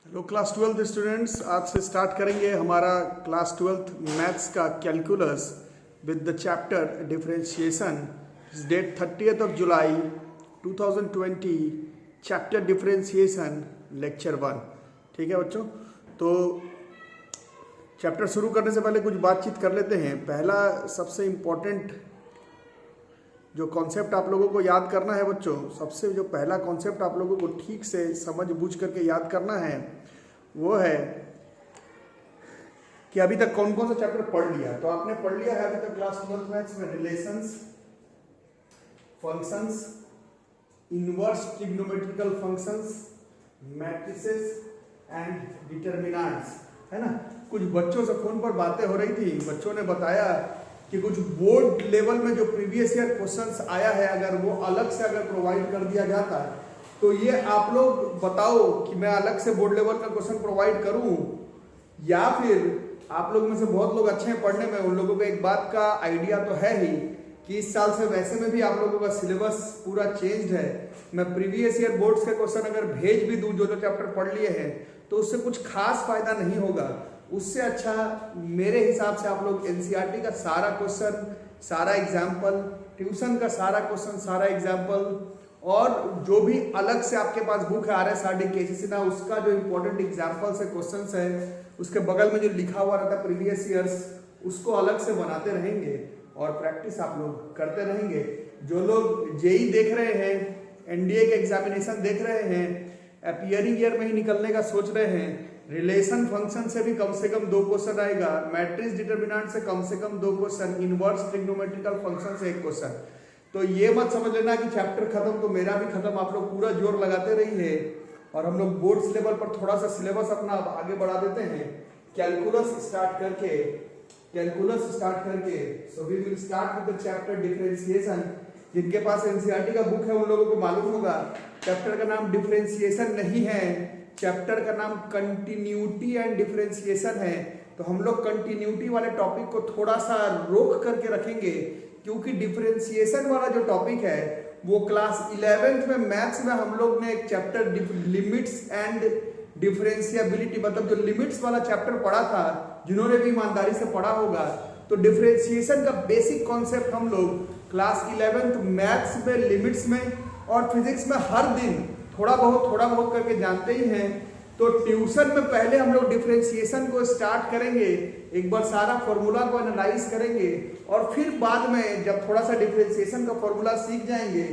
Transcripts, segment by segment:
Hello class 12th students, आज से start करेंगे हमारा क्लास 12th मैथ्स का calculus with the chapter differentiation. Date 30th of July 2020, chapter differentiation lecture 1। ठीक है बच्चों, तो चैप्टर शुरू करने से पहले कुछ बातचीत कर लेते हैं। पहला सबसे इम्पोर्टेंट जो कॉन्सेप्ट आप लोगों को याद करना है बच्चों, सबसे जो पहला कॉन्सेप्ट आप लोगों को ठीक से समझ बूझ करके याद करना है वो है कि अभी तक कौन कौन सा चैप्टर पढ़ लिया। तो आपने पढ़ लिया है अभी तक क्लास 12 मैथ्स में relations, functions, inverse trigonometrical functions, matrices and determinants, है ना। कुछ बच्चों से फोन पर बातें हो रही थी, बच्चों ने बताया कि कुछ बोर्ड लेवल में जो प्रीवियस ईयर क्वेश्चंस आया है, अगर वो अलग से अगर प्रोवाइड कर दिया जाता है तो ये आप लोग बताओ कि मैं अलग से बोर्ड लेवल का क्वेश्चन प्रोवाइड करूं, या फिर आप लोग में से बहुत लोग अच्छे हैं पढ़ने में, उन लोगों को एक बात का आइडिया तो है ही कि इस साल से वैसे में भी आप लोगों का सिलेबस पूरा चेंज्ड है। मैं प्रीवियस ईयर बोर्ड्स के क्वेश्चन अगर भेज भी दूं जो जो चैप्टर पढ़ लिए हैं तो उससे कुछ खास फायदा नहीं होगा। उससे अच्छा मेरे हिसाब से आप लोग एनसीईआरटी का सारा क्वेश्चन, सारा एग्जाम्पल, ट्यूशन का सारा क्वेश्चन, सारा एग्जाम्पल, और जो भी अलग से आपके पास बुक है RSRD KCC ना, उसका जो इंपॉर्टेंट एग्जाम्पल्स है, क्वेश्चंस है, उसके बगल में जो लिखा हुआ रहता है प्रीवियस ईयर्स, उसको अलग से बनाते रहेंगे और प्रैक्टिस आप लोग करते रहेंगे। जो लोग जेई देख रहे हैं, एनडीए के एग्जामिनेशन देख रहे हैं, अपीयरिंग ईयर में ही निकलने का सोच रहे हैं, रिलेशन फंक्शन से भी कम से कम 2 क्वेश्चन आएगा, मैट्रिक्स डिटरमिनेंट से कम 2 क्वेश्चन, इनवर्स ट्रिग्नोमेट्रिकल फंक्शन से 1 क्वेश्चन। तो ये मत समझ लेना कि चैप्टर खत्म तो मेरा भी खत्म, आप लोग पूरा जोर लगाते रहिए और हम लोग बोर्ड्स लेवल पर थोड़ा सा सिलेबस अपना आगे बढ़ा देते हैं। कैलकुलस स्टार्ट करके so we will start with the chapter differentiation. जिनके पास एनसीईआरटी का बुक है उन लोगों को मालूम होगा चैप्टर का नाम डिफरेंशिएशन नहीं है, चैप्टर का नाम कंटिन्यूटी एंड डिफरेंशिएशन है। तो हम लोग कंटिन्यूटी वाले टॉपिक को थोड़ा सा रोक करके रखेंगे, क्योंकि डिफरेंशिएशन वाला जो टॉपिक है वो क्लास 11th में मैथ्स में हम लोग ने एक चैप्टर लिमिट्स एंड डिफरेंशिएबिलिटी, मतलब जो लिमिट्स वाला चैप्टर पढ़ा था, जिन्होंने भी ईमानदारी से पढ़ा होगा, तो डिफरेंशिएशन का बेसिक कॉन्सेप्ट हम लोग क्लास 11th मैथ्स में, लिमिट्स में और फिजिक्स में हर दिन थोड़ा बहुत करके जानते ही हैं। तो ट्यूशन में पहले हम लोग डिफरेंशिएशन को स्टार्ट करेंगे, एक बार सारा फॉर्मूला को एनालाइज करेंगे और फिर बाद में जब थोड़ा सा डिफरेंशिएशन का फॉर्मूला सीख जाएंगे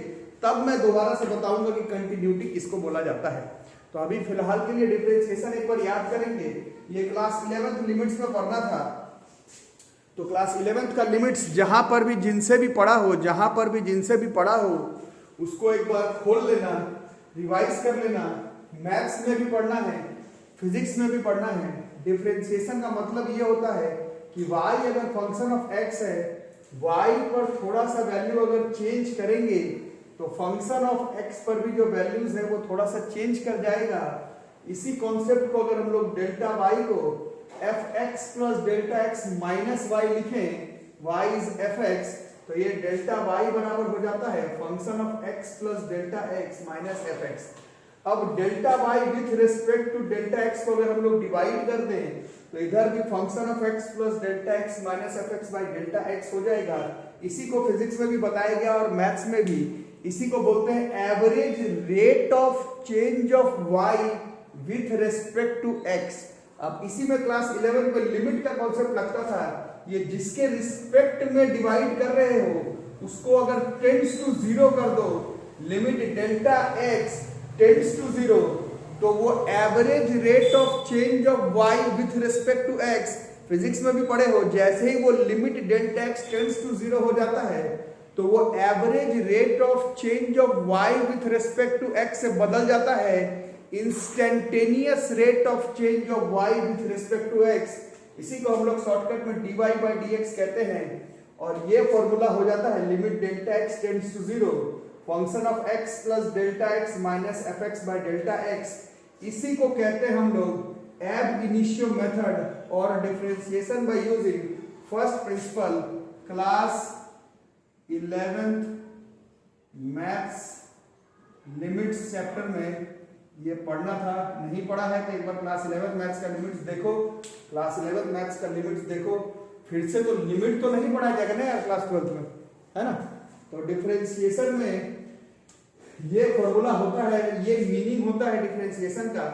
तब मैं दोबारा से बताऊंगा कि कंटिन्यूटी किसको बोला जाता है। तो अभी फिलहाल के लिए डिफरेंशिएशन एक बार याद करेंगे। ये क्लास 11th लिमिट्स में पढ़ना था, तो क्लास 11th का लिमिट्स जहां पर भी जिनसे भी पढ़ा हो उसको एक बार खोल लेना, रिवाइज कर लेना। मैथ्स में भी पढ़ना है, फिजिक्स में भी पढ़ना है। डिफरेंशिएशन का मतलब ये होता है कि y अगर फंक्शन ऑफ x है, y पर थोड़ा सा वैल्यू अगर चेंज करेंगे तो फंक्शन ऑफ x पर भी जो वैल्यूज है वो थोड़ा सा चेंज कर जाएगा। इसी कॉन्सेप्ट को अगर हम लोग डेल्टा y को fx plus delta x minus y लिखें, y इज fx, तो ये डेल्टा y बराबर हो जाता है function of x plus delta x minus fx। अब delta y with respect to delta x को अगर हम लोग डिवाइड कर दें तो इधर भी function of x plus delta x minus fx by delta x हो जाएगा। इसी को फिजिक्स में भी बताया गया और मैथ्स में भी। इसी को बोलते हैं average rate of change of y with respect to x। अब इसी में क्लास 11 में लिमिट का कॉन्सेप्ट लगता था, ये जिसके रिस्पेक्ट में डिवाइड कर रहे हो उसको अगर टेंड्स टू 0 कर दो, limit delta x tends to 0, तो वो average rate of change of y with respect to x, physics में भी पढ़े हो, जैसे ही वो limit delta x tends to 0 हो जाता है तो वो average rate of change of y with respect to x से बदल जाता है instantaneous rate of change of y with respect to x। इसी को हम लोग शॉर्टकट में dy बाय dx कहते हैं और ये फॉर्मूला हो जाता है limit delta x tends to 0, function of x plus delta x minus fx by delta x। इसी को कहते हैं हम लोग एब इनिशियो मेथड और differentiation by using first principle, class 11th maths limits chapter में ये पढ़ना था, नहीं पढ़ा है तो एक बार क्लास 11 मैथ्स का लिमिट्स देखो, क्लास 11 मैथ्स का लिमिट्स देखो। फिर से तो लिमिट तो नहीं पढ़ाया जाएगा ना यार क्लास 12 में, है ना। तो डिफरेंशिएशन में ये फॉर्मूला होता है, ये मीनिंग होता है डिफरेंशिएशन का।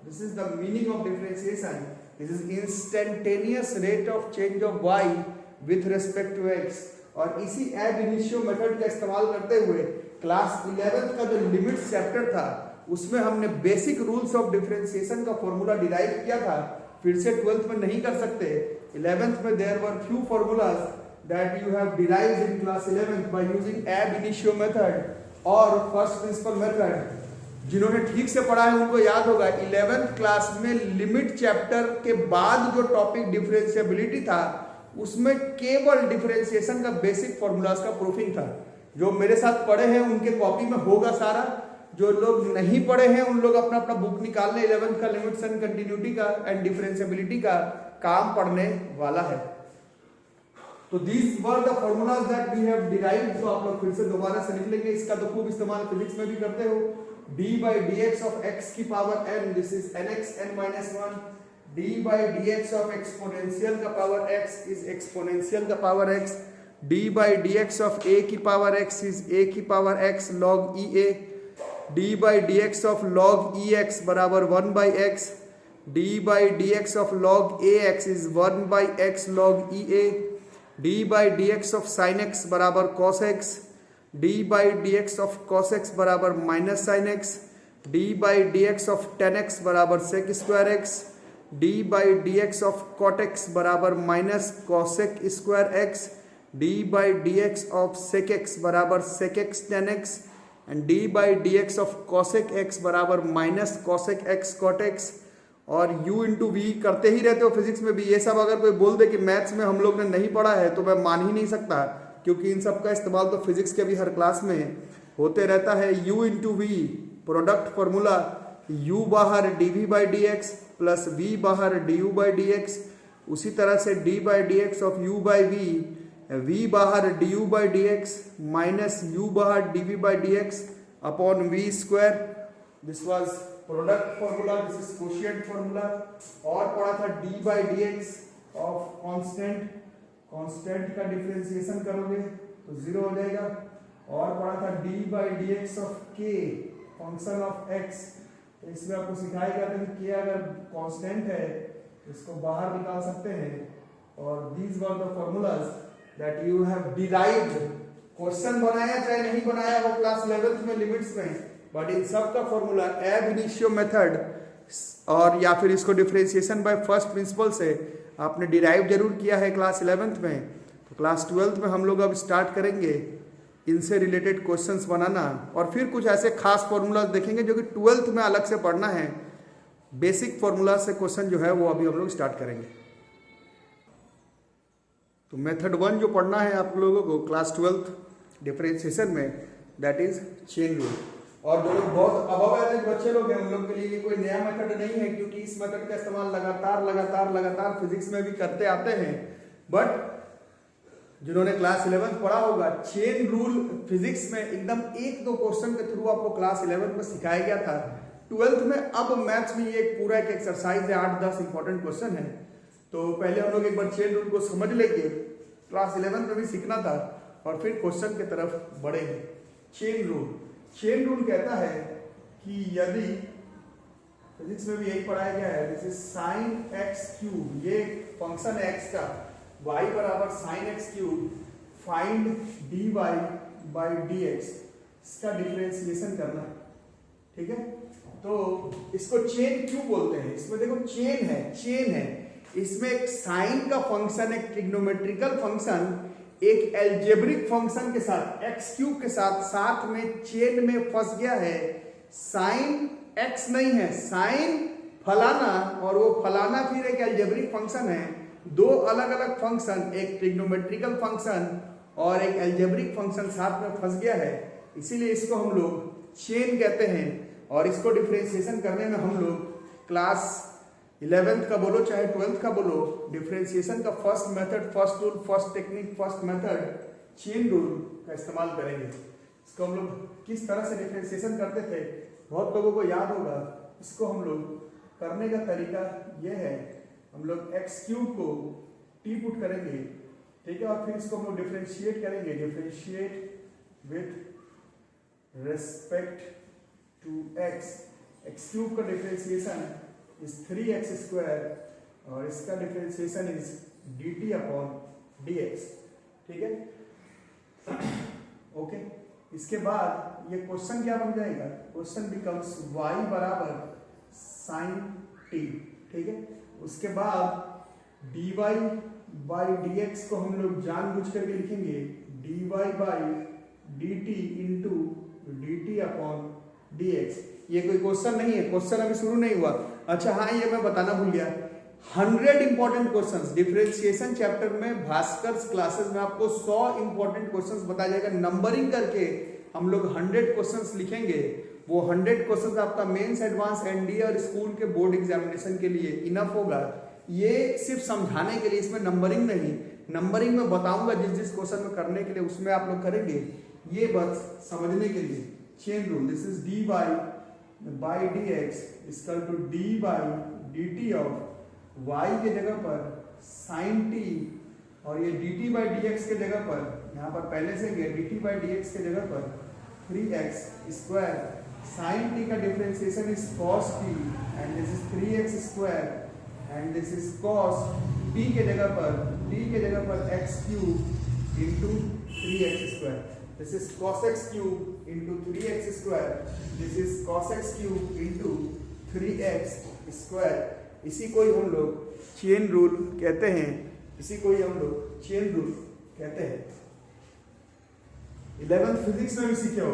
This is the meaning of differentiation, this is instantaneous rate of change of y with respect to x। और इसी एब इनिशियो मेथड का इस्तेमाल करते हुए क्लास 11 का जो लिमिट्स चैप्टर था उसमें हमने बेसिक रूल्स ऑफ डिफरेंशिएशन का फॉर्मूला डिराइव किया था। फिर से 12th में नहीं कर सकते, 11th में there were few formulas that you have derived in class 11 by using ab initio method और फर्स्ट प्रिंसिपल मेथड। जिन्होंने ठीक से पढ़ा है उनको याद होगा 11th क्लास में लिमिट चैप्टर के बाद जो टॉपिक डिफरेंशिएबिलिटी था उसमें केवल डिफरेंशिएशन का बेसिक फॉर्मूलाज का प्रूफिंग था। जो मेरे साथ पढ़े हैं उनके कॉपी में होगा सारा, जो लोग नहीं पढ़े हैं उन लोग अपना अपना बुक निकाल ले, 11th का लिमिट्स एंड कंटिन्यूटी का एंड डिफरेंशिएबिलिटी का काम पढ़ने वाला है। तो these were the formulas that we have derived. तो आप लोग फिर से दोबारा से लिख लेंगे, इसका तो खूब इस्तेमाल फिजिक्स में भी करते हो। d by dx of x की power n, this is nx n minus 1। d by dx of exponential का पावर x इज एक्सपोनेंशियल का power x। d by dx of a की पावर x इज a की power x log ea। d by dx of log ex बराबर 1 by x। d by dx of log ax is 1 by x log ea। d by dx of sin x बराबर cos x। d by dx of cos x बराबर minus sin x। d by dx of tan x बराबर sec square x। d by dx of cot x बराबर minus cosec square x। d by dx of sec x बराबर sec x tan x and d by dx of cosec x बराबर minus cosec x cot x। और u into we करते ही रहते हो physics में भी। ये सब अगर कोई बोल दे कि मैथ्स में हम लोग ने नहीं पढ़ा है तो मैं मान ही नहीं सकता, क्योंकि इन सब का इस्तेमाल तो फिजिक्स के भी हर क्लास में होते रहता है। u into v product formula, u बाहर dv by d x plus v बाहर du बाई डी एक्स। उसी तरह से d by d x of u by v बाहर du by d x minus u बाहर dv by d x upon v square. This was product formula, this is quotient formula. और पढ़ा था d by d x of constant, constant का differentiation करोगे तो 0 हो जाएगा। और पढ़ा था d by d x of k function of x। तो इसमें आपको सिखाया गया था कि k अगर कांस्टेंट है तो इसको बाहर निकाल सकते हैं। और these were the formulas that you have derived. Question बनाया चाहे नहीं बनाया हो क्लास 11th में लिमिट्स में, बट इन सब का फॉर्मूला एब इनिशियो मेथड और या फिर इसको डिफरेंशिएशन बाय फर्स्ट प्रिंसिपल से आपने डिराइव जरूर किया है क्लास 11th में। तो क्लास 12th में हम लोग अब स्टार्ट करेंगे इनसे रिलेटेड क्वेश्चंस बनाना, और फिर कुछ ऐसे खास फॉर्मूलाज देखेंगे जो कि 12th में अलग से पढ़ना है। बेसिक फॉर्मूला से क्वेश्चन जो है वो अभी हम लोग स्टार्ट करेंगे। तो मेथड 1 जो पढ़ना है आप लोगों को क्लास 12th डिफरेंशिएशन में, दैट इज चेन रूल। और जो लोग बहुत अबव एवरेज बच्चे लोग हैं उन लोग के लिए ये कोई नया मेथड नहीं है, क्योंकि इस मेथड का इस्तेमाल लगातार फिजिक्स में भी करते आते हैं। बट जिन्होंने क्लास 11th पढ़ा होगा, चेन रूल फिजिक्स में एकदम 1-2 क्वेश्चन के थ्रू आपको क्लास 11th में सिखाया गया था। 12th में अब मैथ्स में ये पूरा एक एक्सरसाइज है, 8-10 इंपॉर्टेंट क्वेश्चन है। तो पहले हम लोग एक बार चेन रूल को समझ लेंगे, क्लास 11th में भी सीखना था, और फिर क्वेश्चन की तरफ बढ़ेंगे। चेन रूल कहता है कि यदि, फिजिक्स में भी यही पढ़ाया गया है, this is sine x cube, ये फंक्शन है एक्स का, y बराबर sine x cube, find dy by d x, इसका डिफरेंशिएशन करना है। ठीक है, तो इसको चेन क्यों बोलते हैं? इसमें देखो चेन है, इसमें एक साइन का फंक्शन, एक ट्रिग्नोमेट्रिकल फंक्शन, एक एल्जेब्रिक फंक्शन के साथ एक्स क्यूब के साथ में चेन में फंस गया है। साइन एक्स नहीं है, साइन फलाना, और वो फलाना फिर एक एल्जेब्रिक फंक्शन है। दो अलग अलग फंक्शन, एक ट्रिग्नोमेट्रिकल फंक्शन और एक एल्जेब्रिक फंक्शन साथ में फंस गया है, इसीलिए इसको हम लोग चेन कहते हैं। और इसको डिफरेंशिएशन करने में हम लोग क्लास 11th का बोलो चाहे 12th का बोलो, डिफरेंशिएशन का first method, first rule, first technique, first method chain rule का इस्तेमाल करेंगे। इसको हम लोग किस तरह से डिफरेंशिएशन करते थे बहुत लोगों को याद होगा। इसको हम लोग करने का तरीका यह है, हम लोग एक्स क्यूब को टी पुट करेंगे, ठीक है, और फिर इसको हम लोग डिफरेंशिएट करेंगे, differentiate with respect to x. एक्स क्यूब का डिफरेंशिएशन इज 3x स्क्वायर और इसका differentiation is dt upon dx, ठीक है। ओके, इसके बाद ये क्वेश्चन क्या बन जाएगा, क्वेश्चन बिकम्स y बराबर साइन t, ठीक है। उसके बाद dy बाई dx को हम लोग जानबूझ करके लिखेंगे dy by dt into dt upon dx। ये कोई क्वेश्चन नहीं है, क्वेश्चन अभी शुरू नहीं हुआ। अच्छा हाँ, ये मैं बताना भूल गया, 100 इंपॉर्टेंट क्वेश्चंस डिफरेंशिएशन चैप्टर में भास्कर क्लासेस में आपको 100 इंपॉर्टेंट क्वेश्चंस बताया जाएगा। नंबरिंग करके हम लोग 100 क्वेश्चंस लिखेंगे। वो 100 क्वेश्चंस आपका मेंस, एडवांस, एनडीए और स्कूल के बोर्ड एग्जामिनेशन के लिए इनफ होगा। ये सिर्फ समझाने के लिए, इसमें नंबरिंग नहीं, नंबरिंग में बताऊंगा जिस क्वेश्चन में करने के लिए, उसमें आप लोग करेंगे। ये बस समझने के लिए chain rule, this is d by d x equal to d by d t of y के जगह पर sin t और ये dt बाई डी एक्स के जगह पर, यहाँ पर पहले से गया dt बाई डी एक्स के जगह पर 3x स्क्वायर, sin t का differentiation is cos t and this is 3x square and this is cos t के जगह पर x cube into 3x square, this is cos x cube into 3x square, this is cos x cube into 3x square. इसी को ही हम लोग chain rule कहते हैं, इसी को ही हम लोग चेन रूल कहते हैं। 11th फिजिक्स में भी सीखे हो,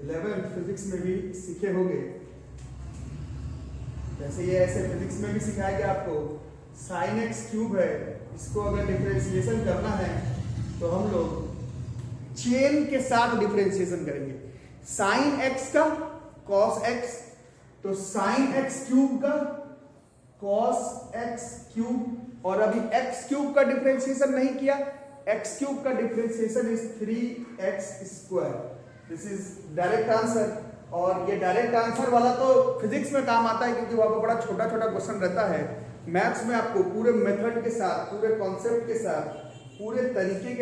11th फिजिक्स में भी सीखे होंगे। जैसे ये ऐसे फिजिक्स में भी सिखाया गया आपको, साइन एक्स क्यूब है, इसको अगर डिफरेंशिएशन करना है तो हम लोग चेन के साथ डिफरेंशिएशन करेंगे। साइन एक्स का कॉस एक्स, तो साइन एक्स क्यूब का कॉस एक्स क्यूब, और अभी एक्स क्यूब का डिफरेंशिएशन नहीं किया, एक्स क्यूब का differentiation is 3x square. This is direct answer, और ये डायरेक्ट आंसर वाला तो फिजिक्स में काम आता है क्योंकि वहां पर बड़ा छोटा छोटा क्वेश्चन रहता है। मैथ्स में आपको पूरे मेथड के साथ, पूरे कॉन्सेप्ट के साथ, पूरे तरीके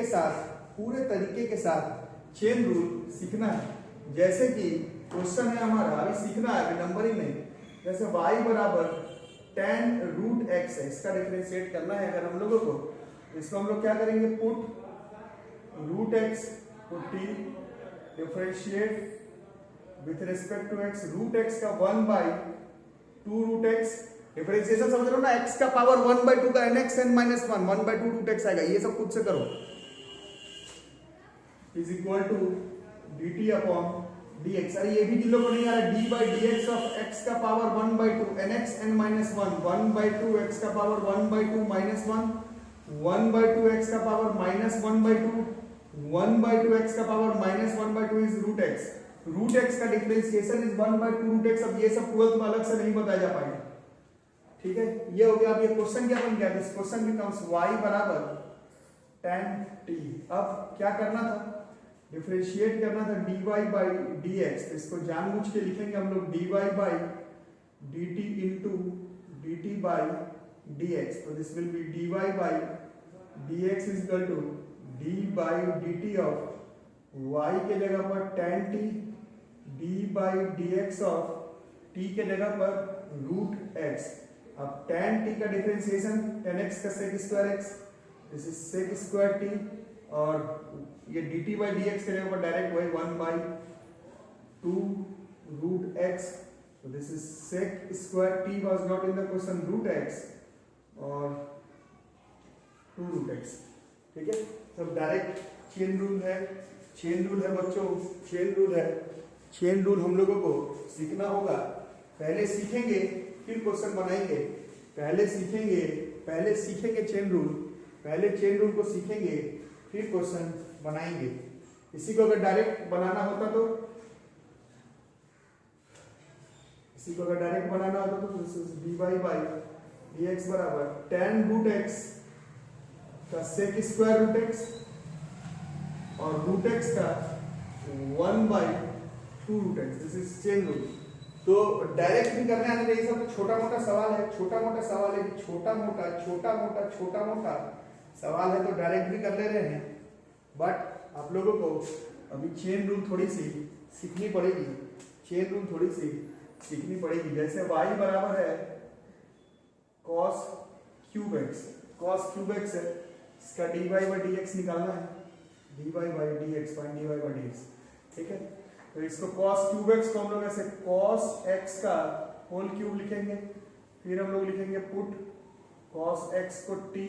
के साथ चेन रूल सीखना है। जैसे कि क्वेश्चन है हमारा, अभी सीखना है, अभी नंबरिंग नहीं। जैसे y बराबर tan रूट x है, इसका डिफरेंशिएट करना है अगर हम लोगों को, इसको हम लोग क्या करेंगे, पुट रूट x को t differentiate with respect to x, root x का 1/2 रूट x, डिफरेंशिएशन समझ रहे हो ना, x का पावर 1/2 का nx n - 1 1/2 रूट x आएगा। ये सब खुद से करो, is equal to dt upon dx। अरे ये भी जिन लोगों को नहीं आ रहा, d by d x of x का पावर 1/2 nx n - 1 1/2 x का पावर 1/2 - 1 1/2 x का पावर -1/2 1/2 x का power -1/2 is root x। Root x का डिफरेंशिएशन इज 1/2 रूट x। अब ये सब 12th में अलग से नहीं बताया जा पाएगा, ठीक है। ये हो गया। अब ये क्वेश्चन क्या बन गया, दिस क्वेश्चन बिकम्स y बराबर tan t। अब क्या करना था, डिफरेंशिएट करना था dy बाई dx, तो इसको जानबूझ के लिखेंगे हम लोग dy by dt into dt by dx। तो this will be dy by dx is equal to d by dt of y के जगह पर tan t, d by dx of t के जगह पर रूट x। अब tan t का differentiation tan x का sec square x, this is sec square t, और ये dt बाई dx के जगह पर डायरेक्ट वही 1/2 root x। So this is sec square t was not in the question, root x और 2 root x, ठीक है। सब डायरेक्ट चेन रूल है, चेन रूल है बच्चों, चेन रूल है। चेन रूल हम लोगों को सीखना होगा, पहले सीखेंगे फिर क्वेश्चन बनाएंगे, पहले सीखेंगे चेन रूल, पहले चेन रूल को सीखेंगे फिर क्वेश्चन बनाएंगे। इसी को अगर डायरेक्ट बनाना होता तो dy बाई dx बराबर tan रूट x का sec स्क्वायर रूट x और रूट x का 1/2 2 root x, this is chain rule. तो डायरेक्ट भी करने आने चाहिए, सब छोटा मोटा सवाल है, छोटा मोटा सवाल है कि छोटा मोटा छोटा मोटा छोटा मोटा सवाल है तो डायरेक्ट भी कर ले रहे हैं, बट आप लोगों को अभी चेन रूल थोड़ी सी सीखनी पड़ेगी, चेन रूल थोड़ी सी सीखनी पड़ेगी। जैसे y बराबर है cos cube x, cos cube x है, इसका dy बाई dx निकालना है, dy by dx, find dy by dx, ठीक है। तो इसको cos क्यूब एक्स को हम लोग ऐसे cos x का होल क्यूब लिखेंगे, फिर हम लोग लिखेंगे पुट cos x को t,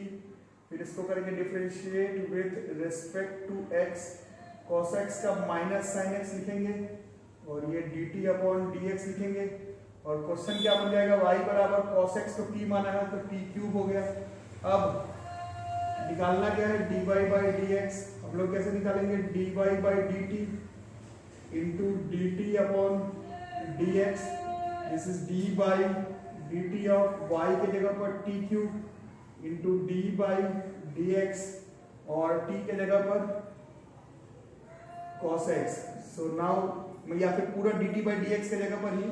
फिर इसको करेंगे differentiate with respect to x, cos x का माइनस साइन x लिखेंगे और ये dt अपॉन dx लिखेंगे, और क्वेश्चन क्या बन जाएगा, y बराबर cos x को t माना है तो t क्यूब हो गया। अब निकालना क्या है, dy बाई dx, हम लोग कैसे निकालेंगे, dy by dt into dt upon dx, this is d by dt of y के जगह पर t cube into d by dx और t के जगह पर cos x। सो नाउ या फिर पूरा dt बाई dx के जगह पर ही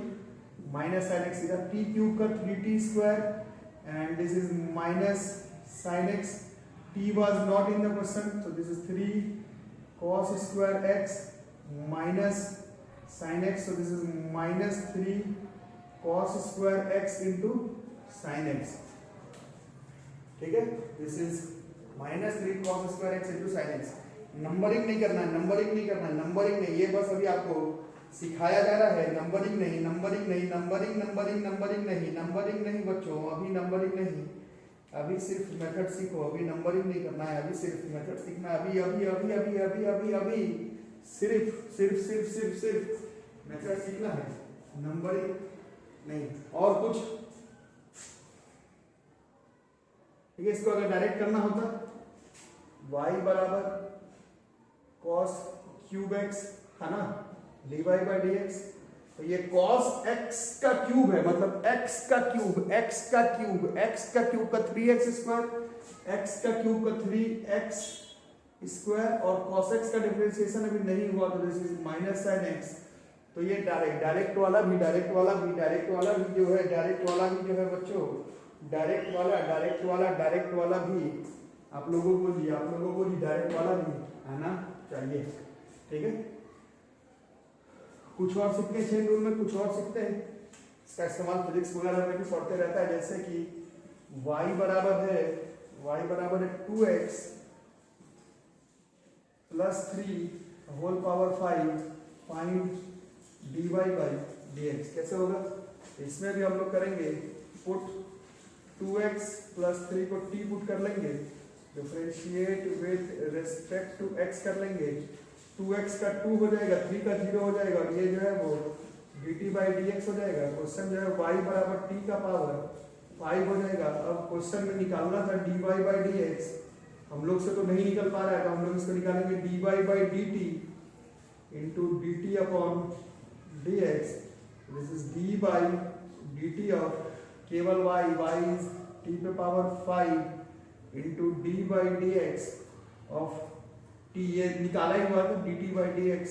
माइनस साइन x, इधर t क्यूब का 3t square and this is minus sine x, t was not in the question, so this is 3 cos square x minus sin x, so this is minus 3 cos square x into sin x, ठीक है। this is minus 3 cos square x into sin x। Numbering नहीं करना है, numbering नहीं करना है, numbering नहीं, ये बस अभी आपको सिखाया जा रहा है, नंबरिंग नहीं, नंबरिंग नहीं, नंबरिंग नंबरिंग नंबरिंग नहीं, नंबरिंग नहीं बच्चों, अभी नंबरिंग नहीं, अभी सिर्फ मेथड सीखो, अभी नंबरिंग नहीं करना है, अभी सिर्फ मेथड सीखना है, अभी अभी अभी अभी अभी अभी अभी सिर्फ सिर्फ सिर्फ सिर्फ सिर्फ मेथड सीखना है, नंबरिंग नहीं और कुछ, ठीक है। इसको अगर डायरेक्ट करना होता y बराबर cos क्यूब x है ना, dy बाई dx, तो ये cos x का क्यूब है, मतलब x का क्यूब, x का क्यूब, x का क्यूब का 3x स्क्वायर, x का क्यूब का 3x स्क्वायर और cos x का डिफरेंशिएशन अभी नहीं हुआ तो this is minus sine x। तो ये डायरेक्ट वाला भी, डायरेक्ट वाला भी, डायरेक्ट वाला भी जो है, डायरेक्ट वाला भी जो है बच्चों, डायरेक्ट वाला, डायरेक्ट वाला, डायरेक्ट वाला भी आप लोगों को जी, आप लोगों को जी डायरेक्ट वाला भी आना चाहिए, ठीक है। कुछ और सीखते हैं चेन रूल में, कुछ और सीखते हैं, इसका इस्तेमाल फिजिक्स वगैरह में भी पढ़ते रहता है। जैसे कि y बराबर है 2x plus 3 whole power 5 find dy by dx, कैसे होगा, इसमें भी हम लोग करेंगे पुट 2x प्लस 3 को t पुट कर लेंगे, differentiate with respect to x कर लेंगे, 2x का 2 हो जाएगा, 3 का 0 हो जाएगा और ये जो है वो dt बाई dx हो जाएगा। क्वेश्चन जो है y बराबर t का पावर 5 हो जाएगा। अब क्वेश्चन में निकालना था dy बाई dx, हम लोग से तो नहीं निकल पा रहा है तो हम लोग इसको निकालेंगे dy by dt into dt upon dx, this is d by dt of केवल y इज t पे power 5 into d by dx of t, ये निकाला ही हुआ था dt बाई dx,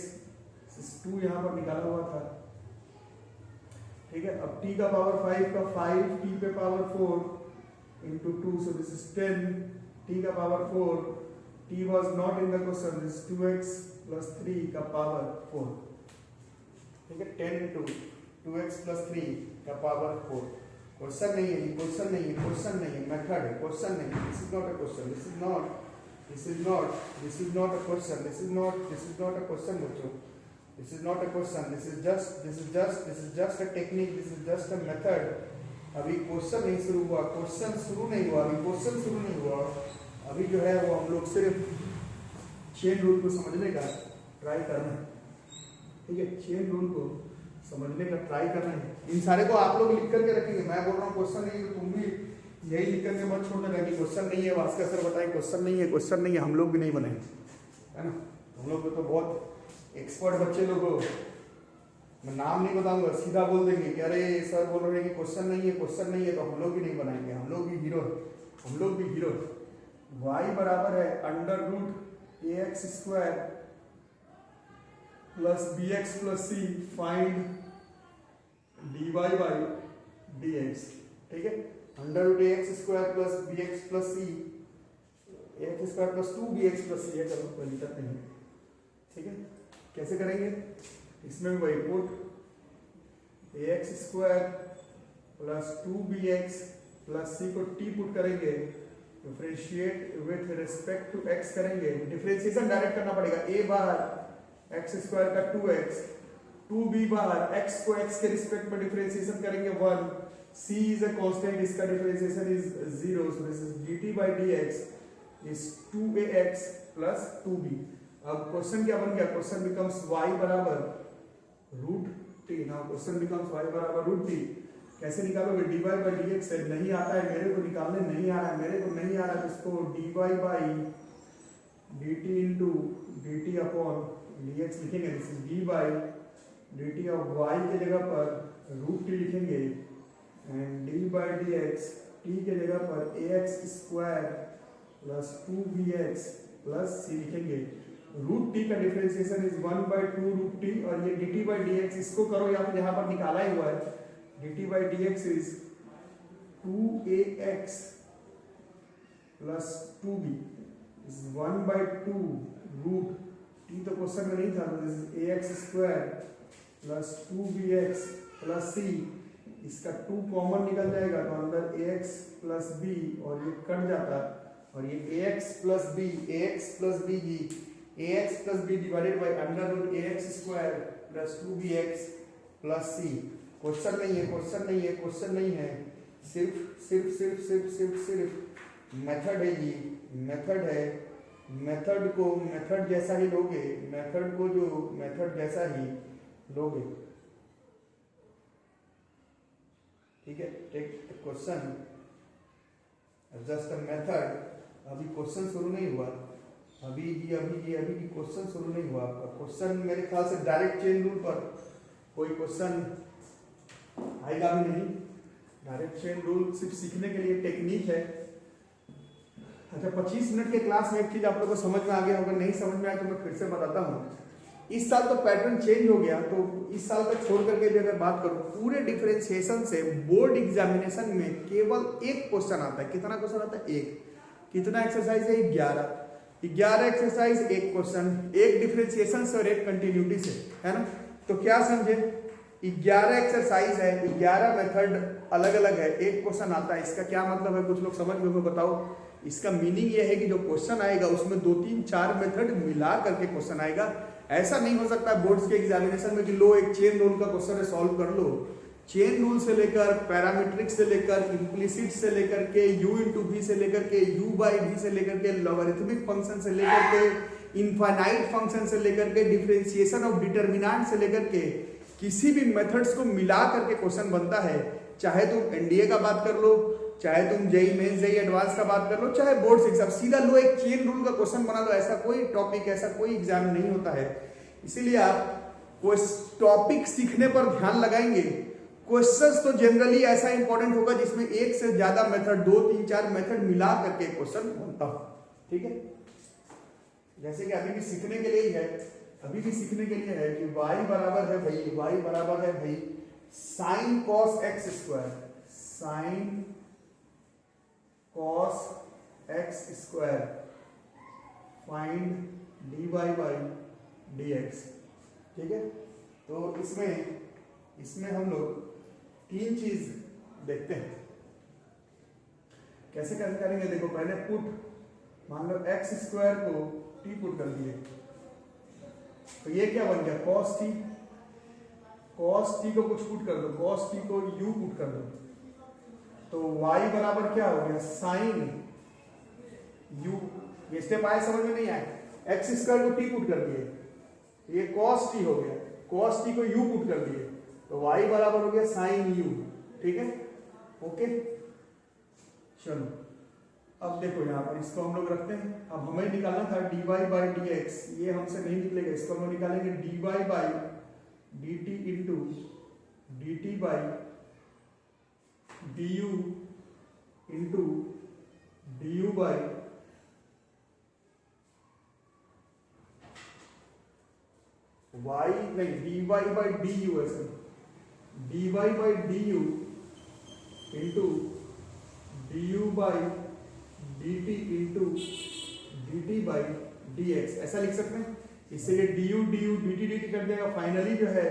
2 यहाँ पर निकाला हुआ था, ठीक है। अब t का पावर 5 का 5 t पे power 4 into 2, so this is 10 t का power 4, t was not in the question, this 2x plus 3 का पावर 4, ठीक है। 10 इंटू 2x प्लस 3 का पावर 4, क्वेश्चन नहीं है, क्वेश्चन नहीं है, क्वेश्चन नहीं है, मेथड है, क्वेश्चन नहीं है, this is not a question, this is not a question, this is not a question बच्चों, this is not a question, this is just a technique, this is just a method। अभी question नहीं शुरू हुआ, question शुरू नहीं हुआ, अभी जो है वो हम लोग सिर्फ चेन रूल को समझने का ट्राई करना है, ठीक है। चेन रूल को समझने का ट्राई करना है, इन सारे को आप लोग लिख करके रखेंगे, मैं बोल रहा हूँ क्वेश्चन नहीं तो तुम भी यही लिख करके मत छोड़ देना कि क्वेश्चन नहीं है, भास्कर सर बताएं क्वेश्चन नहीं है, क्वेश्चन नहीं है, हम लोग भी नहीं बनाएंगे, है ना। हम लोग को तो बहुत एक्सपर्ट बच्चे लोग हो, मैं नाम नहीं बताऊंगा, सीधा बोल देंगे कि अरे सर बोल रहे हैं कि क्वेश्चन नहीं है, क्वेश्चन नहीं है, तो हम लोग भी नहीं बनाएंगे, हम लोग भी हीरो। y बराबर है under root ax square plus b x plus c find d y by d x. ठीक है, under root a x square plus b x plus c, a x square plus 2bx plus c, ये करो कोई दिक्कत नहीं। ठीक है, कैसे करेंगे, इसमें भी वही put a x square plus 2bx plus c को टी पुट करेंगे, differentiate with respect to x करेंगे, डिफरेंशिएशन डायरेक्ट करना पड़ेगा, ए बार एक्स स्क्वायर का 2x, 2b बार x को x के रिस्पेक्ट में डिफरेंशिएशन करेंगे 1, c इज अ कांस्टेंट, इसका differentiation is 0, so this is dt by dx is 2ax plus 2b। अब क्वेश्चन क्या बन गया, क्वेश्चन बिकम्स y बराबर root t. Now question becomes y बराबर रूट टी। कैसे निकालोगे, dy by dx से नहीं आता है मेरे को निकालने, नहीं आ रहा है मेरे को, नहीं आ रहा है इसको dy by dt into dt upon dx लिखेंगे, this is d by dt of y के जगह पर रूट टी लिखेंगे and d by dx t के जगह पर ax square plus 2bx plus c लिखेंगे। रूट टी का डिफरेंशिएशन इज 1/2 रूट टी, और ये dt by dx इसको करो या फिर यहाँ पर निकाला ही हुआ है, dt by dx is 2ax plus 2b is 1/2 root t, तो क्वेश्चन में नहीं था, तो this is ax square plus 2bx plus c, इसका 2 कॉमन निकल जाएगा तो अंदर ax प्लस b और ये कट जाता, और ये ax प्लस b जी ax plus b divided by under root ax square plus 2bx plus c। Question नहीं है, क्वेश्चन नहीं है, क्वेश्चन नहीं है, सिर्फ सिर्फ सिर्फ सिर्फ सिर्फ सिर्फ मेथड है जी, मेथड है। मेथड को मेथड जैसा ही लोगे, मेथड को जो मेथड जैसा ही लोगे। ठीक है, take question just a method. अभी क्वेश्चन शुरू नहीं हुआ, अभी क्वेश्चन शुरू नहीं हुआ आपका। क्वेश्चन मेरे ख्याल से डायरेक्ट चेन रूल पर कोई क्वेश्चन आएगा भी नहीं। डायरेक्ट चेन रूल सिर्फ सीखने के लिए टेक्निक है। अच्छा, 25 मिनट के क्लास में एक चीज आप लोगों को समझ में आ गया होगा, नहीं समझ में आया तो मैं फिर से बताता हूँ। इस साल तो पैटर्न चेंज हो गया, तो इस साल तक छोड़ करके भी अगर बात करूं, पूरे डिफरेंशिएशन से बोर्ड एग्जामिनेशन में केवल एक क्वेश्चन आता है। कितना क्वेश्चन आता है, एक। कितना एक्सरसाइज है, 11 एक्सरसाइज, एक क्वेश्चन, एक डिफरेंशिएशन से और एक कंटिन्यूटी से, है ना। तो क्या समझे, 11 एक्सरसाइज है, 11 मेथड अलग अलग है, एक क्वेश्चन आता है। इसका क्या मतलब है, कुछ लोग समझ गए, बताओ। इसका मीनिंग ये है कि जो क्वेश्चन आएगा उसमें 2 3 4 मेथड मिला करके क्वेश्चन आएगा। ऐसा नहीं हो सकता बोर्ड्स के एग्जामिनेशन में कि लो एक चेन रूल का क्वेश्चन है, सॉल्व कर लो। चेन रूल से लेकर पैरामीट्रिक से लेकर इम्प्लिसिट से लेकर के u इंटू v से लेकर के u बाई v से लेकर के लॉगरिथमिक फंक्शन से लेकर के इनफाइनाइट फंक्शन से लेकर के डिफरेंशिएशन ऑफ डिटर्मिनेंट से लेकर के किसी भी मेथड्स को मिला करके क्वेश्चन बनता है। चाहे तुम एनडीए का बात कर लो, चाहे तुम जेई मेंस जेई एडवांस का बात कर लो, चाहे बोर्ड एग्जाम, सीधा लो एक चेन रूल का क्वेश्चन बना लो। ऐसा कोई टॉपिक, ऐसा कोई एग्जाम नहीं होता है। इसीलिए आप कोई टॉपिक सीखने पर ध्यान लगाएंगे। क्वेश्चंस तो जनरली ऐसा इंपॉर्टेंट होगा जिसमें एक से ज्यादा मेथड, 2 3 4 मेथड मिला करके क्वेश्चन बनता हो। ठीक है, जैसे कि अभी भी सीखने के लिए ही है, अभी भी सीखने के लिए है कि y बराबर है भाई, y बराबर है भाई sine cos x square, sine cos x square find dy by dx। ठीक है, तो इसमें हम लोग 3 चीज देखते हैं। कैसे कैसे करेंगे, देखो पहले पुट, मान लो एक्स स्क्वायर को टी पुट कर दिए, तो ये क्या बन गया, कॉस टी। कॉस टी को कुछ पुट कर दो, कॉस टी को यू पुट कर दो, तो y बराबर क्या हो गया, साइन यू। ये स्टेप आया, समझ में नहीं आया। एक्स स्क्वायर को टी पुट कर दिए, ये कॉस टी हो गया, कॉस टी को यू पुट कर दिए, तो y बराबर हो गया साइन यू। ठीक है, ओके। चलो अब देखो यहाँ पर इसको हम लोग rखते हैं। अब हमें निकालना था dy बाई dx, ये हमसे नहीं निकलेगा, इसको हम लोग निकालेंगे dy by dt into dt by du into du by y नहीं dy बाई डी यू है sir, dy by d you into d u by d T into D T by d x, ऐसा लिख सकते हैं। इससे ये D U D T कर देगा, फाइनली जो है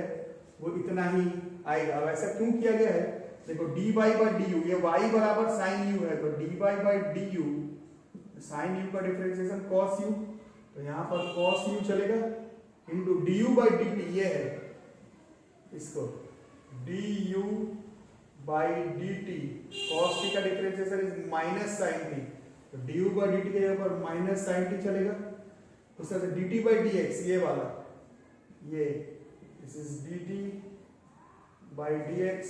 वो इतना ही आएगा। अब ऐसा क्यों किया गया है, देखो डी बाई डी यू, ये y बराबर साइन यू है, तो d by d u, sine u का डिफरेंशिएशन कॉस यू, तो यहाँ पर कॉस यू चलेगा into d u by d t, ये है इसको d u by d t, cos t का differentiation is minus sine t, तो d u by d t के जगह पर माइनस साइन टी चलेगा। उस तरह से D T by d x, ये वाला, ये this is D T by d x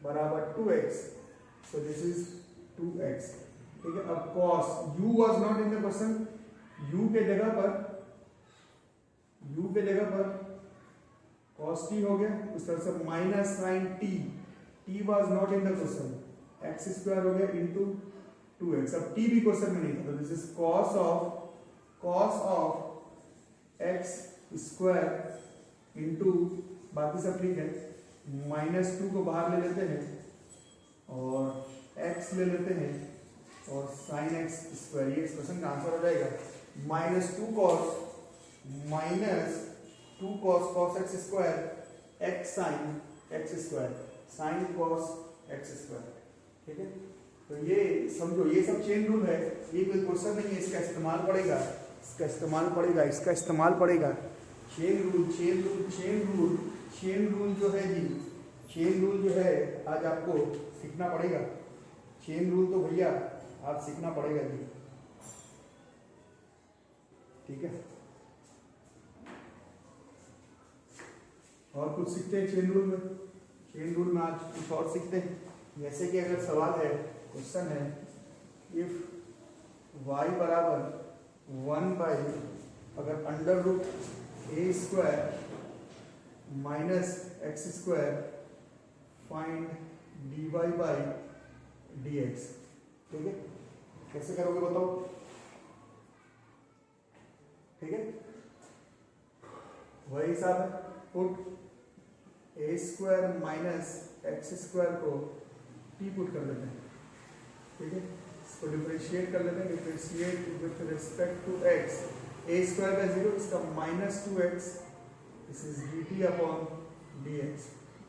बराबर 2x, so this is 2x, ठीक है। अब cos u was not in the question, u के जगह पर cos t हो गया, उस तरह से minus sine t, t was not in the question, x square हो गया इंटू 2x, अब t भी क्वेश्चन में नहीं था, तो this is cos of x square into, बाकी सब ठीक है, -2 को बाहर ले लेते हैं और x ले लेते हैं और sin x स्क्वायर, ये एक्सप्रेशन का आंसर हो जाएगा -2 cos x square x sin x square sin cos x square, ठीक है। तो ये समझो, ये सब चेन रूल है, ये कोई क्वेश्चन नहीं है, इसका इस्तेमाल पड़ेगा, चेन रूल जो है जी, चेन रूल जो है आज आपको सीखना पड़ेगा, चेन रूल तो भैया आज सीखना पड़ेगा जी, ठीक है। और कुछ सीखते हैं चेन रूल में आज कुछ और सीखते हैं, जैसे कि अगर सवाल है, क्वेश्चन है, इफ y बराबर 1 बाई, अगर under root a square minus x square find d y by d x, ठीक है। कैसे करोगे बताओ, ठीक है। वही हिसाब है, पुट ए स्क्वायर माइनस एक्स स्क्वायर को टी पुट कर लेते हैं, ठीक है। इसको डिफरेंशिएट कर लेते हैं, differentiate with respect to x, a square का 0, इसका -2x, this is dt upon dx।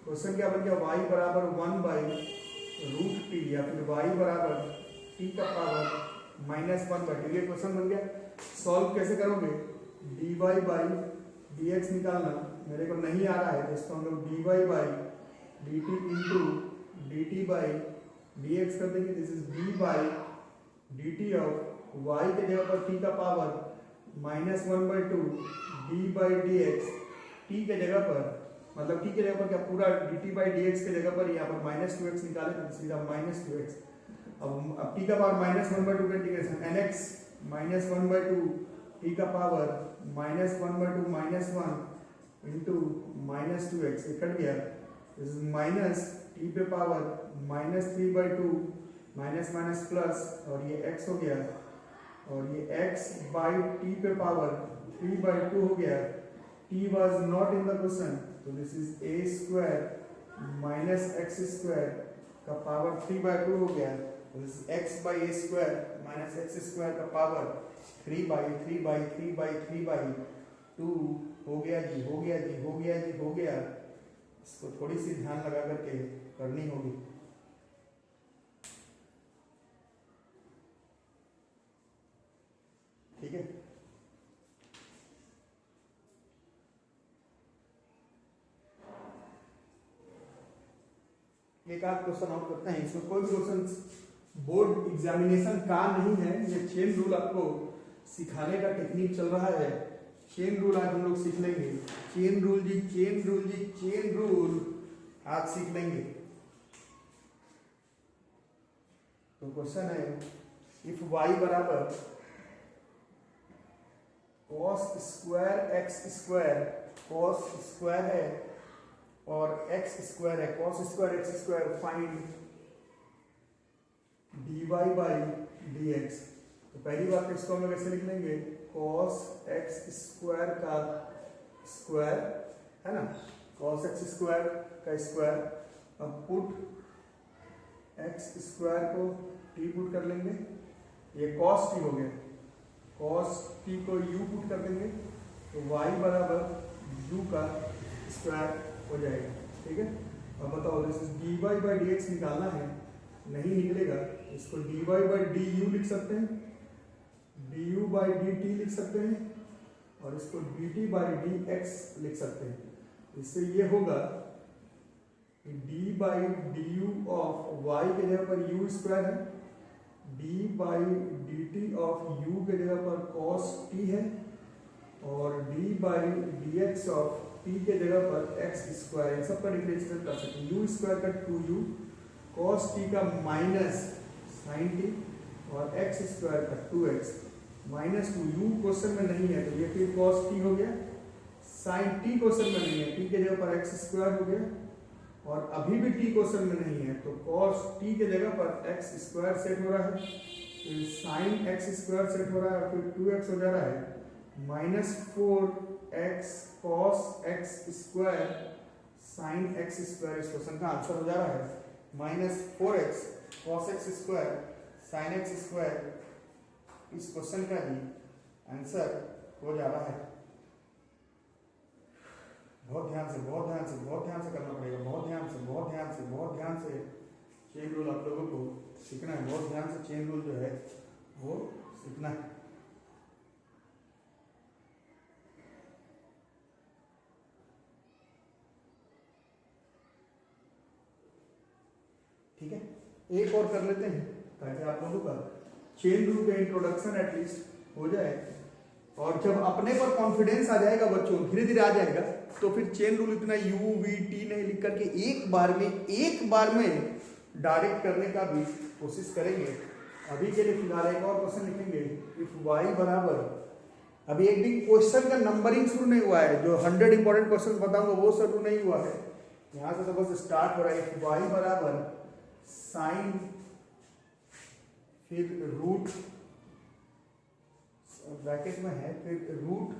Question क्या बन गया, y बराबर 1 बाई रूट टी, या फिर y बराबर t का पावर -1 बाई टी, ये क्वेश्चन बन गया। सॉल्व कैसे करोगे, dy बाई dx निकालना मेरे को नहीं आ रहा है, तो इसको हम लोग dy by dt into dt by dx कर देंगे, this is d by dt of y के जगह पर t का power -1/2 d by dx, t के जगह पर, मतलब t के जगह पर क्या, पूरा dt बाई dx के जगह पर यहाँ पर -2x निकाले, तो सीधा -2x। अब t का पावर -1/2 का इंटीग्रेशन nx -1/2 t का पावर -1/2 -1 इंटू -2x, ये कट गया, माइनस t पे पावर -3/2 माइनस माइनस प्लस, और ये x हो गया, और ये x बाई t पे पावर 3/2 हो गया, t was not in the question, तो this is a square minus x square का पावर 3/2 हो गया, तो this is x by a square minus x square का पावर 3/2 हो गया जी। इसको थोड़ी सी ध्यान लगा करके करनी होगी, ठीक है। एक आध क्वेश्चन और करते हैं, इसमें कोई भी क्वेश्चन बोर्ड एग्जामिनेशन का नहीं है, ये चेन रूल आपको सिखाने का टेक्निक चल रहा है। चेन रूल आज हम लोग सीख लेंगे, चेन रूल आज सीख लेंगे। तो क्वेश्चन है, इफ y बराबर cos square x square, cos square है और x स्क्वायर है, cos square x square, find dy by dx। तो पहली बात इसको हम लोग ऐसे लिख लेंगे, cos x स्क्वायर का स्क्वायर है ना, cos x स्क्वायर का स्क्वायर। अब पुट x स्क्वायर को t पुट कर लेंगे, ये cos t हो गया, cos t को u पुट कर देंगे तो y बराबर u का स्क्वायर हो जाएगा। ठीक है, अब बताओ this is dy by d x निकालना है, नहीं निकलेगा, इसको dy बाई डी यू लिख सकते हैं, du बाई डी टी लिख सकते हैं, और इसको dt बाई डी एक्स लिख सकते हैं। इससे ये होगा कि d by d you of y के जगह पर u स्क्वायर है, d by d t of u के जगह पर cos t है, और d by d x of t के जगह पर x स्क्वायर, इन सब का डिफरेंशिएट कर सकते हैं। u स्क्वायर का 2u, cos t का माइनस sin t, और x स्क्वायर का 2x माइनस 2u क्वेश्चन में नहीं है तो ये फिर cos t हो गया, sin t क्वेश्चन में नहीं है, t के जगह पर x स्क्वायर हो गया, और अभी भी t क्वेश्चन में नहीं है तो cos t के जगह पर x स्क्वायर सेट हो रहा है, फिर sin x स्क्वायर सेट हो रहा है, और फिर 2x हो जा रहा है, minus 4x cos x square sin x square. इस क्वेश्चन का आंसर हो जा रहा है minus 4x cos x square sin x square. इस क्वेश्चन का भी आंसर हो जा रहा है। बहुत ध्यान से करना पड़ेगा, बहुत ध्यान से चेन रूल आप लोगों को सीखना है, बहुत ध्यान से चेन रूल जो है वो सीखना है। ठीक है, एक और कर लेते हैं ताकि आप लोगों का चेन रूल का इंट्रोडक्शन एटलीस्ट हो जाए, और जब अपने पर कॉन्फिडेंस आ जाएगा बच्चों, धीरे धीरे आ जाएगा, तो फिर चेन रूल इतना u v t नहीं लिख करके एक बार में डायरेक्ट करने का भी कोशिश करेंगे। अभी के लिए फिलहाल एक और क्वेश्चन लिखेंगे, इफ y बराबर, अभी एक भी क्वेश्चन का नंबरिंग शुरू नहीं हुआ है, जो 100 इंपॉर्टेंट क्वेश्चन बताऊंगा वो शुरू नहीं हुआ है, यहाँ से तो बस स्टार्ट हो रहा है। इफ y बराबर साइन, फिर रूट ब्रैकेट में है, फिर रूट,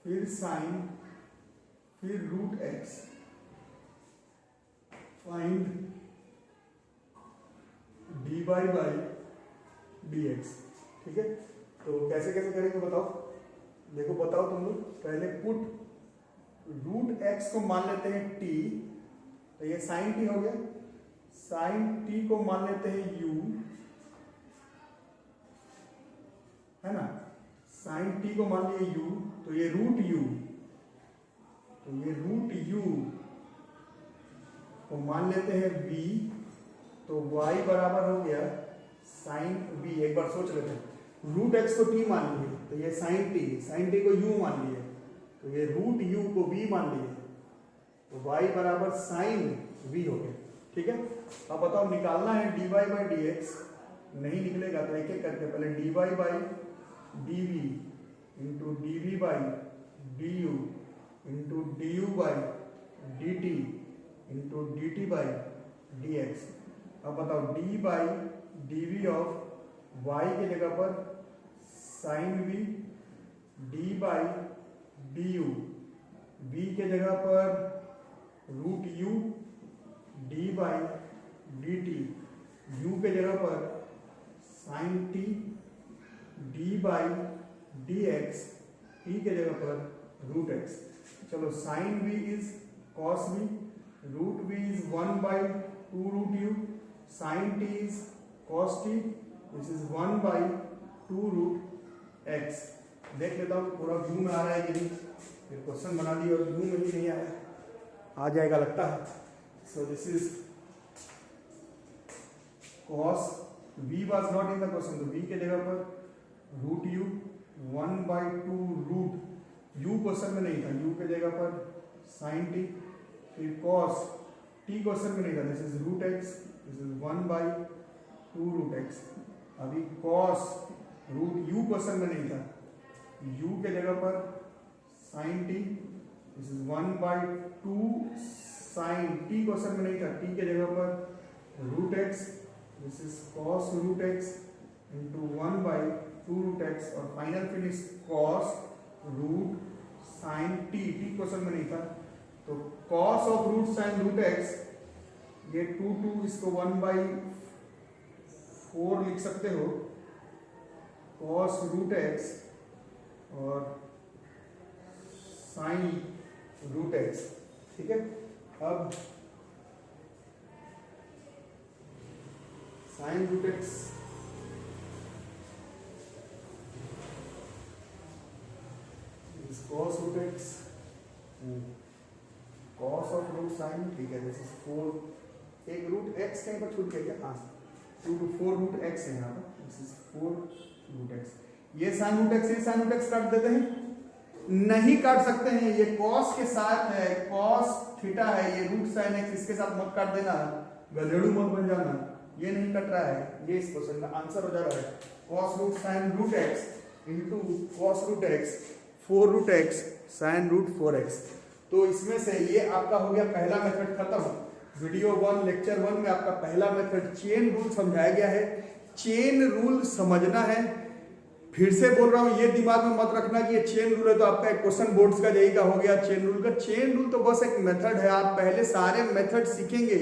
फिर साइन, फिर root x, find dy by dx। ठीक है, तो कैसे कैसे करेंगे बताओ, देखो बताओ तुम लोग, पहले पुट रूट एक्स को मान लेते हैं t, तो ये साइन t हो गया, साइन t को मान लेते हैं u, है ना, साइन t को मान लिए u, तो ये रूट u, तो ये रूट u को मान लेते हैं v, तो y बराबर हो गया साइन v। एक बार सोच लेते हैं, रूट x को t मान लिए तो ये साइन t को u मान लिए, तो ये रूट u को v मान लिए, तो y बराबर साइन v हो गया। ठीक है, अब बताओ निकालना है dy बाई dx, नहीं निकलेगा तो एक एक करके पहले dy by dv into dv by du into du by dt into dt by dx। अब बताओ d by dv of y के जगह पर sine v, d by du v के जगह पर root u, d by dt u के जगह पर sine t, d by dx t के जगह पर रूट x। चलो sine v is cos v, root v is 1 by 2 root u, sine t is cos t, this is 1 by 2 root x। देख लेता हूँ पूरा व्यू में आ रहा है कि नहीं, फिर क्वेश्चन बना दिया और व्यू में ही नहीं आया, आ जाएगा लगता है। सो this is cos v was not in the question, तो v के जगह पर root u, 1 by 2 root u question में नहीं था, u के जगह पर साइन t, फिर cos t क्वेश्चन में नहीं था, this is root x, this is 1 by 2 root x। अभी cos रूट u क्वेश्चन में नहीं था, u के जगह पर sine t, this is 1 by 2 sine t question में नहीं था, t के जगह पर root x, this is cos root x into 1 by 2 root x, और final finish cos root sine t question में नहीं था, तो cos of root sine root x, ये 2 इसको 1/4 लिख सकते हो, कॉस रूट एक्स और साइन रूट एक्स। ठीक है, अब sine root x cos root x, cos of root sin, ठीक है, दिस इज 4, एक रूट x कहीं पर छूट गया क्या? हाँ, 2 to 4 रूट x है यहाँ पर, दिस इज 4 रूट x। ये sin रूट x, ये sin रूट x काट देते हैं? नहीं काट सकते हैं, ये cos के साथ है, cos थीटा है, ये रूट sin x, इसके साथ मत काट देना, गधेड़ू मत बन जाना, ये नहीं कट रहा है, ये इस क्वेश्चन का आंसर हो जा रहा है cos root sin root x into cos root x 4 root x sine root 4x। तो इसमें से ये आपका हो गया पहला मेथड खत्म। वीडियो 1 लेक्चर 1 में आपका पहला मेथड चेन रूल समझाया गया है। चेन रूल समझना है, फिर से बोल रहा हूं, ये दिमाग में मत रखना कि ये चेन रूल है तो आपका एक क्वेश्चन बोर्ड्स का यही का हो गया चेन रूल का। चेन रूल तो बस एक मेथड है, आप पहले सारे मेथड सीखेंगे,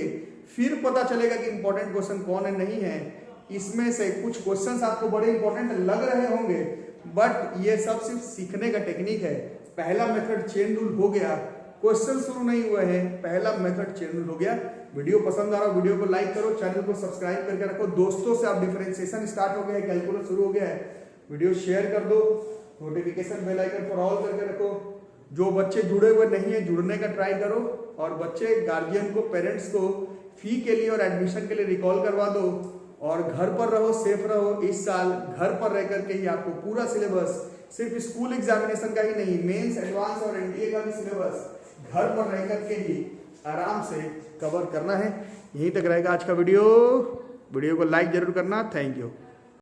फिर पता चलेगा कि इंपॉर्टेंट क्वेश्चन कौन है नहीं है। इसमें से कुछ क्वेश्चंस आपको बड़े इंपॉर्टेंट लग रहे होंगे, बट ये सब सिर्फ सीखने का टेक्निक है। पहला मेथड चेन रूल हो गया, क्वेश्चन शुरू नहीं हुए हैं, पहला मेथड चेन रूल हो गया। वीडियो पसंद आ रहा हो वीडियो को लाइक करो, चैनल को सब्सक्राइब करके रखो, दोस्तों से आप डिफरेंशिएशन स्टार्ट हो गया है, कैलकुलस शुरू हो गया है, वीडियो शेयर कर दो, notification bell icon for all करके रखो। जो बच्चे जुड़े हुए नहीं है जुड़ने का ट्राई करो, और बच्चे गार्जियन को, पेरेंट्स को फी के लिए और एडमिशन के लिए रिकॉल करवा दो, और घर पर रहो, सेफ रहो। इस साल घर पर रह करके ही आपको पूरा सिलेबस, सिर्फ स्कूल एग्जामिनेशन का ही नहीं, मेंस, एडवांस और एनडीए का भी सिलेबस घर पर रह करके ही आराम से कवर करना है। यहीं तक रहेगा आज का वीडियो को लाइक जरूर करना। Thank you.